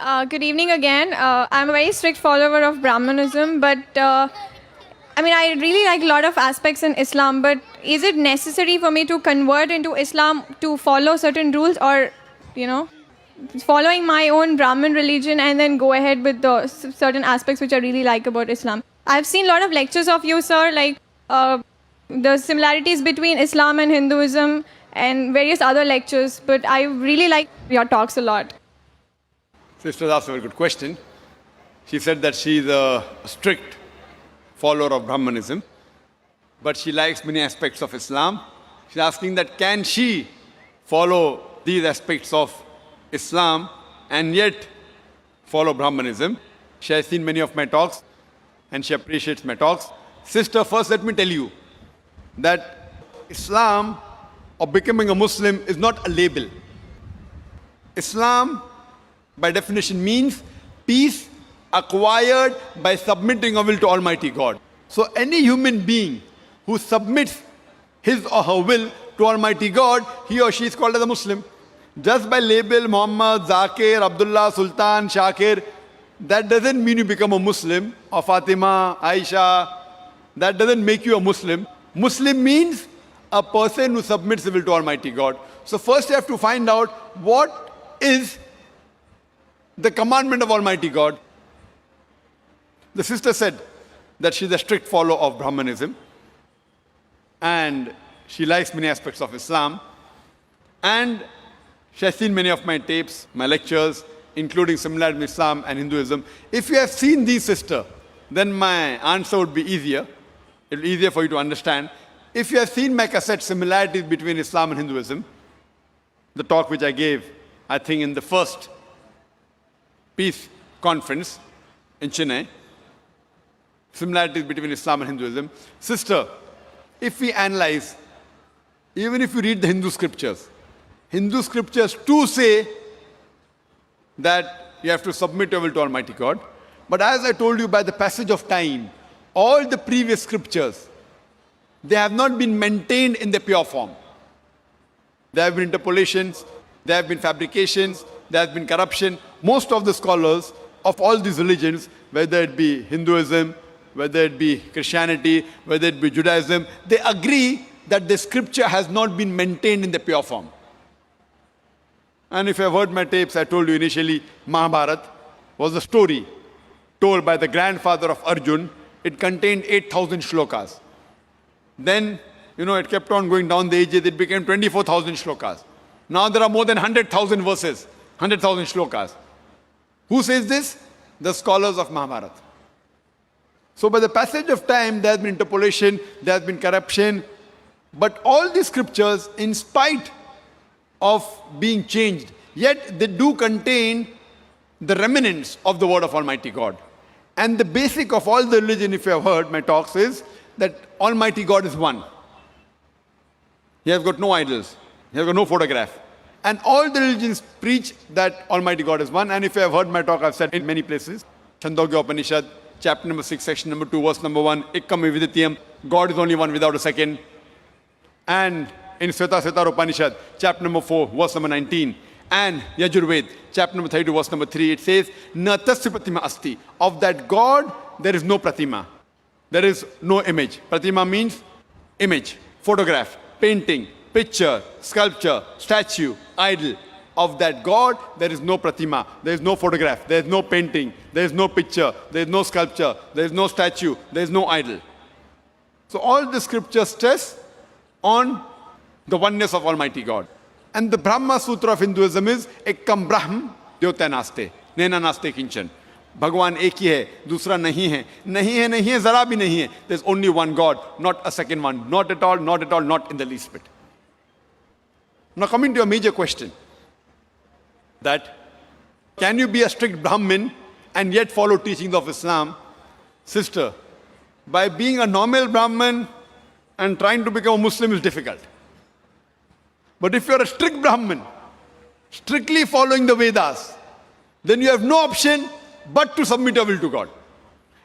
Good evening again. I'm a very strict follower of Brahmanism, but I really like a lot of aspects in Islam. But is it necessary for me to convert into Islam to follow certain rules, or, you know, following my own Brahmin religion and then go ahead with the certain aspects which I really like about Islam? I've seen a lot of lectures of you, sir, like the similarities between Islam and Hinduism and various other lectures. But I really like your talks a lot. Sister asked a very good question. She said that she is a strict follower of Brahmanism, but she likes many aspects of Islam. She's asking that can she follow these aspects of Islam and yet follow Brahmanism? She has seen many of my talks and she appreciates my talks. Sister, first let me tell you that Islam or becoming a Muslim is not a label. Islam by definition means peace acquired by submitting our will to Almighty God. So any human being who submits his or her will to Almighty God, he or she is called as a Muslim. Just by label Muhammad, Zakir, Abdullah, Sultan, Shakir, that doesn't mean you become a Muslim, or Fatima, Aisha. That doesn't make you a Muslim. Muslim means a person who submits the will to Almighty God. So first you have to find out what is the commandment of Almighty God. The sister said that she's a strict follower of Brahmanism and she likes many aspects of Islam, and she has seen many of my tapes, my lectures, including similarities between Islam and Hinduism. If you have seen these, sister, then my answer would be easier. It will be easier for you to understand. If you have seen my cassette, Similarities Between Islam and Hinduism, the talk which I gave, I think in the first peace conference in Chennai, similarities between Islam and Hinduism. Sister, if we analyze, even if you read the Hindu scriptures too say that you have to submit your will to Almighty God. But as I told you, by the passage of time, all the previous scriptures, they have not been maintained in the pure form. There have been interpolations, there have been fabrications, there has been corruption. Most of the scholars of all these religions, whether it be Hinduism, whether it be Christianity, whether it be Judaism, they agree that the scripture has not been maintained in the pure form. And if you have heard my tapes, I told you initially, Mahabharata was a story told by the grandfather of Arjun. It contained 8,000 shlokas. Then, it kept on going down the ages, it became 24,000 shlokas. Now there are more than 100,000 verses, 100,000 shlokas. Who says this? The scholars of Mahabharata. So by the passage of time, there has been interpolation, there has been corruption, but all these scriptures, in spite of being changed, yet they do contain the remnants of the word of Almighty God. And the basic of all the religion, if you have heard my talks, is that Almighty God is one. He has got no idols. He has got no photograph. And all the religions preach that Almighty God is one. And if you have heard my talk, I've said in many places. Chandogya Upanishad, chapter number 6, section number 2, verse number 1, Ekkam Vividitiyam, God is only one without a second. And in Svetasvatara Upanishad, chapter number 4, verse number 19, and Yajurved, chapter number 32, verse number 3, it says, Na tasya pratima asti. Of that God, there is no pratima. There is no image. Pratima means image, photograph, painting, picture, sculpture, statue, idol. Of that God, there is no pratima, there is no photograph, there is no painting, there is no picture, there is no sculpture, there is no statue, there is no idol. So all the scriptures stress on the oneness of Almighty God. And the Brahma Sutra of Hinduism is Ekkam Brahm Dyota Naste, Nena Naste Kinchan. Bhagwan ek hi hai, dusra nahi hai. Nahi hai, zara bhi nahi hai. There's only one God, not a second one. Not at all, not at all, not in the least bit. Now coming to a major question, that can you be a strict Brahmin and yet follow teachings of Islam? Sister, by being a normal Brahmin and trying to become a Muslim is difficult. But if you're a strict Brahmin, strictly following the Vedas, then you have no option but to submit your will to God.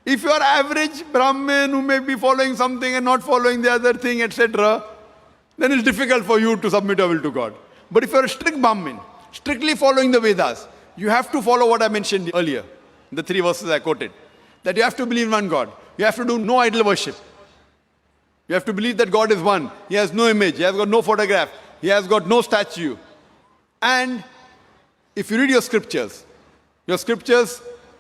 If you are average Brahmin who may be following something and not following the other thing, etc., then it's difficult for you to submit your will to God. But if you're a strict Brahmin, strictly following the Vedas, you have to follow what I mentioned earlier, the 3 verses I quoted. That you have to believe in one God. You have to do no idol worship. You have to believe that God is one. He has no image. He has got no photograph. He has got no statue. And if you read your scriptures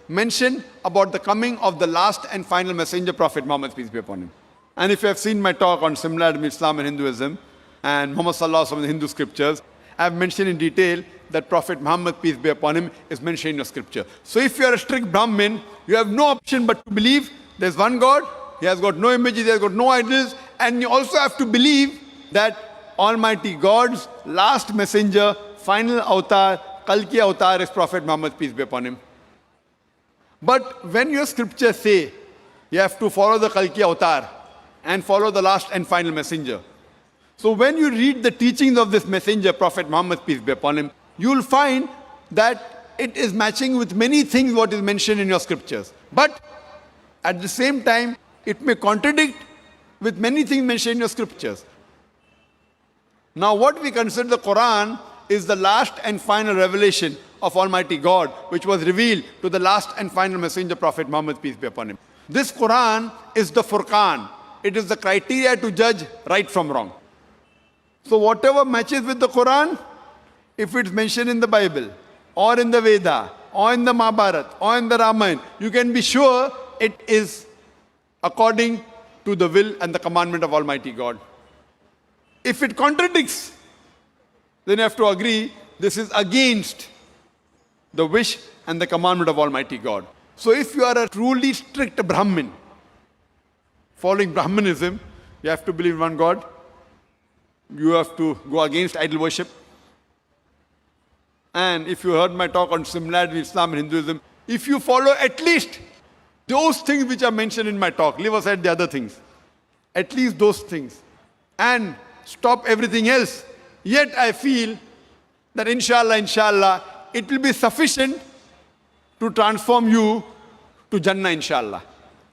mention about the coming of the last and final messenger, Prophet Muhammad, peace be upon him. And if you have seen my talk on similarity between Islam and Hinduism and Muhammad Sallallahu Alaihi Wasallam in the Hindu scriptures, I have mentioned in detail that Prophet Muhammad, peace be upon him, is mentioned in your scripture. So if you are a strict Brahmin, you have no option but to believe there's one God, he has got no images, he has got no idols, and you also have to believe that Almighty God's last messenger, final avatar, Kalki avatar is Prophet Muhammad, peace be upon him. But when your scriptures say you have to follow the Kalki avatar and follow the last and final messenger, so when you read the teachings of this messenger, Prophet Muhammad, peace be upon him, you will find that it is matching with many things what is mentioned in your scriptures. But at the same time, it may contradict with many things mentioned in your scriptures. Now what we consider the Quran is the last and final revelation of Almighty God, which was revealed to the last and final messenger, Prophet Muhammad, peace be upon him. This Quran is the Furqan. It is the criteria to judge right from wrong. So whatever matches with the Quran, if it's mentioned in the Bible, or in the Veda, or in the Mahabharata, or in the Ramayana, you can be sure it is according to the will and the commandment of Almighty God. If it contradicts, then you have to agree this is against the wish and the commandment of Almighty God. So if you are a truly strict Brahmin, following Brahmanism, you have to believe in one God. You have to go against idol worship. And if you heard my talk on similarity with Islam and Hinduism, if you follow at least those things which are mentioned in my talk, leave aside the other things, at least those things, and stop everything else, yet I feel that inshallah, it will be sufficient to transform you to Jannah, inshallah.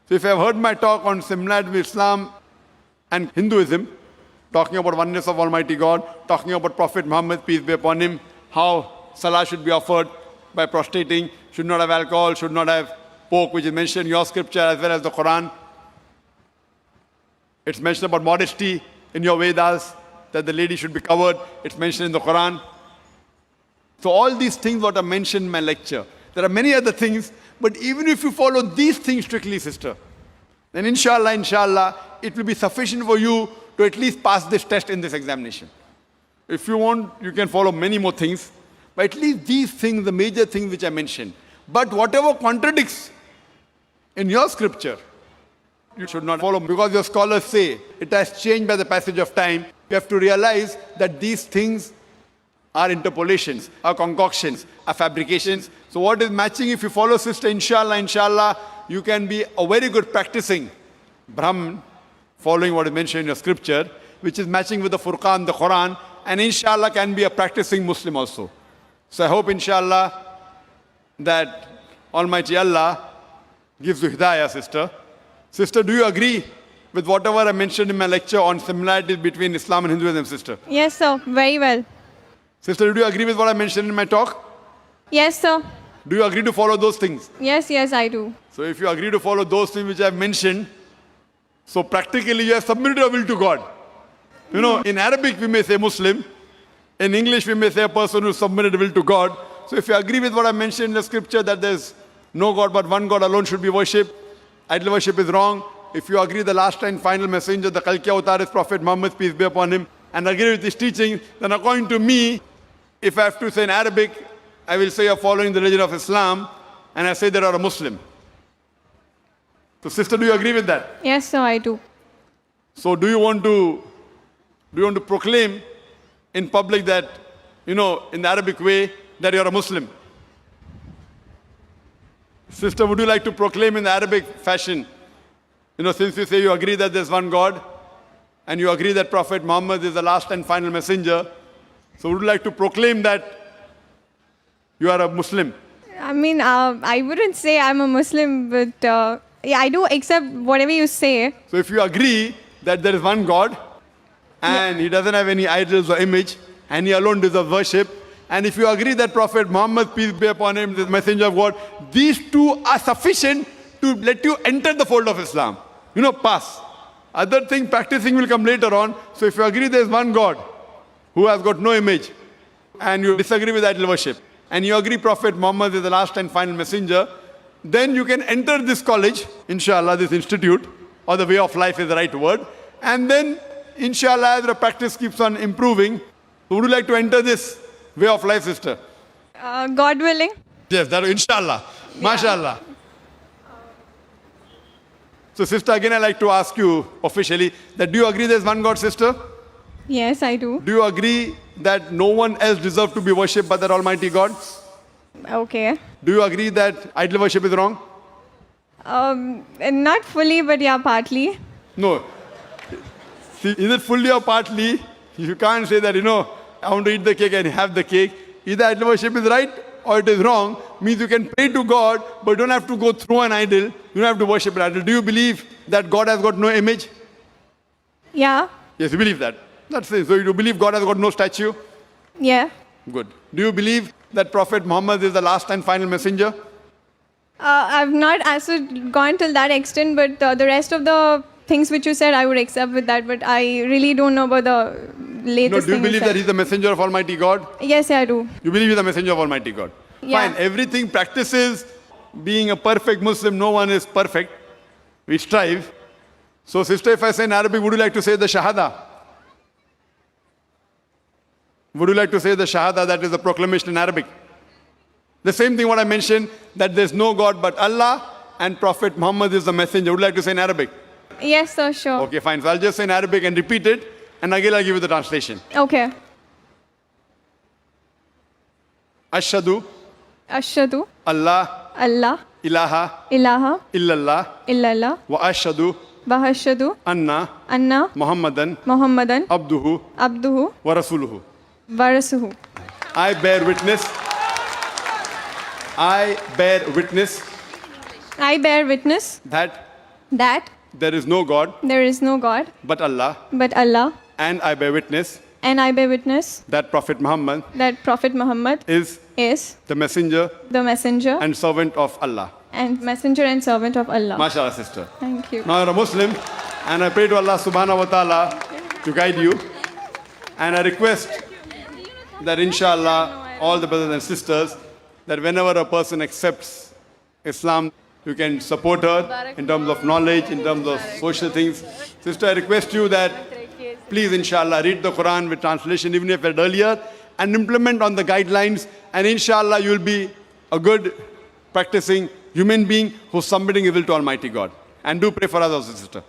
So if you have heard my talk on similarity with Islam and Hinduism, talking about oneness of Almighty God, talking about Prophet Muhammad, peace be upon him, how salah should be offered by prostrating, should not have alcohol, should not have pork, which is mentioned in your scripture as well as the Quran. It's mentioned about modesty in your Vedas, that the lady should be covered. It's mentioned in the Quran. So all these things what are mentioned in my lecture. There are many other things, but even if you follow these things strictly, sister, then inshallah, it will be sufficient for you to at least pass this test in this examination. If you want, you can follow many more things, but at least these things, the major things which I mentioned. But whatever contradicts in your scripture, you should not follow, because your scholars say it has changed by the passage of time. You have to realize that these things are interpolations, are concoctions, are fabrications. So what is matching, if you follow sister, inshallah, you can be a very good practicing Brahman, following what is mentioned in your scripture, which is matching with the Furqan, the Quran, and inshallah can be a practicing Muslim also. So I hope inshallah that Almighty Allah gives you hidayah, sister. Sister, do you agree with whatever I mentioned in my lecture on similarities between Islam and Hinduism, sister? Yes, sir. Very well. Sister, do you agree with what I mentioned in my talk? Yes, sir. Do you agree to follow those things? Yes, I do. So if you agree to follow those things which I have mentioned, so practically you have submitted your will to God. You know, in Arabic we may say Muslim. In English we may say a person who submitted will to God. So if you agree with what I mentioned in the scripture that there's no God but one God alone should be worshipped, idol worship is wrong. If you agree the last and final messenger, the Kalki avatar is Prophet Muhammad, peace be upon him, and agree with his teaching, then according to me, if I have to say in Arabic, I will say you're following the religion of Islam, and I say that you're a Muslim. So sister, do you agree with that? Yes, sir, I do. So do you want to proclaim in public that, in the Arabic way, that you're a Muslim? Sister, would you like to proclaim in the Arabic fashion, since you say you agree that there's one God, and you agree that Prophet Muhammad is the last and final messenger, so would you like to proclaim that you are a Muslim? I mean, I wouldn't say I'm a Muslim, but yeah, I do accept whatever you say. So if you agree that there is one God, and he doesn't have any idols or image, and he alone deserves worship, And if you agree that Prophet Muhammad, peace be upon him, is the messenger of God, these two are sufficient to let you enter the fold of Islam. Pass. Other thing, practicing will come later on. So if you agree there is one God who has got no image, and you disagree with idol worship, and you agree Prophet Muhammad is the last and final messenger, then you can enter this college, inshallah, this institute, or the way of life is the right word. And then, inshallah, as the practice keeps on improving, would you like to enter this way of life, sister? God willing. Yes, that inshallah. MashaAllah. So, sister, again, I'd like to ask you officially that do you agree there's one God, sister? Yes, I do. Do you agree that no one else deserves to be worshipped but that Almighty God? Okay. Do you agree that idol worship is wrong? Not fully, but yeah, partly. No. See, is it fully or partly? You can't say that, I want to eat the cake and have the cake. Either idol worship is right or it is wrong. Means you can pray to God, but you don't have to go through an idol. You don't have to worship an idol. Do you believe that God has got no image? Yeah. Yes, you believe that. That's it. So you believe God has got no statue? Yeah. Good. Do you believe that Prophet Muhammad is the last and final messenger? I've not gone till that extent, but the rest of the things which you said, I would accept with that. But I really don't know about the latest. No, do you believe that he's the messenger of Almighty God? Yes, I do. You believe he's the messenger of Almighty God? Yeah. Fine. Everything practices being a perfect Muslim. No one is perfect. We strive. So, sister, if I say in Arabic, would you like to say the Shahada? Would you like to say the Shahada, that is the proclamation in Arabic? The same thing what I mentioned, that there's no God but Allah and Prophet Muhammad is the messenger. Would you like to say in Arabic? Yes, sir, sure. Okay, fine. So I'll just say in Arabic and repeat it, and again I'll give you the translation. Okay. Ashhadu Ashhadu Allah Allah ilaha ilaha illallah illallah wa ashhadu wa ashhadu anna anna Muhammadan Muhammadan abduhu abduhu wa rasuluhu. wa rasuluhu. I bear witness. I bear witness I bear witness that that there is no God there is no God but Allah, but Allah, and I bear witness and I bear witness that Prophet Muhammad that Prophet Muhammad is is the messenger the messenger and servant of Allah. and messenger and servant of Allah. MashaAllah, sister. Thank you. Now you're a Muslim, and I pray to Allah subhanahu wa ta'ala to guide you. And I request that inshallah, all the brothers and sisters, that whenever a person accepts Islam, you can support her in terms of knowledge, in terms of social things. Sister, I request you that please, inshallah, read the Quran with translation, even if you read earlier, and implement on the guidelines, and inshallah, you'll be a good practicing human being who's submitting his will to Almighty God. And do pray for us also, sister.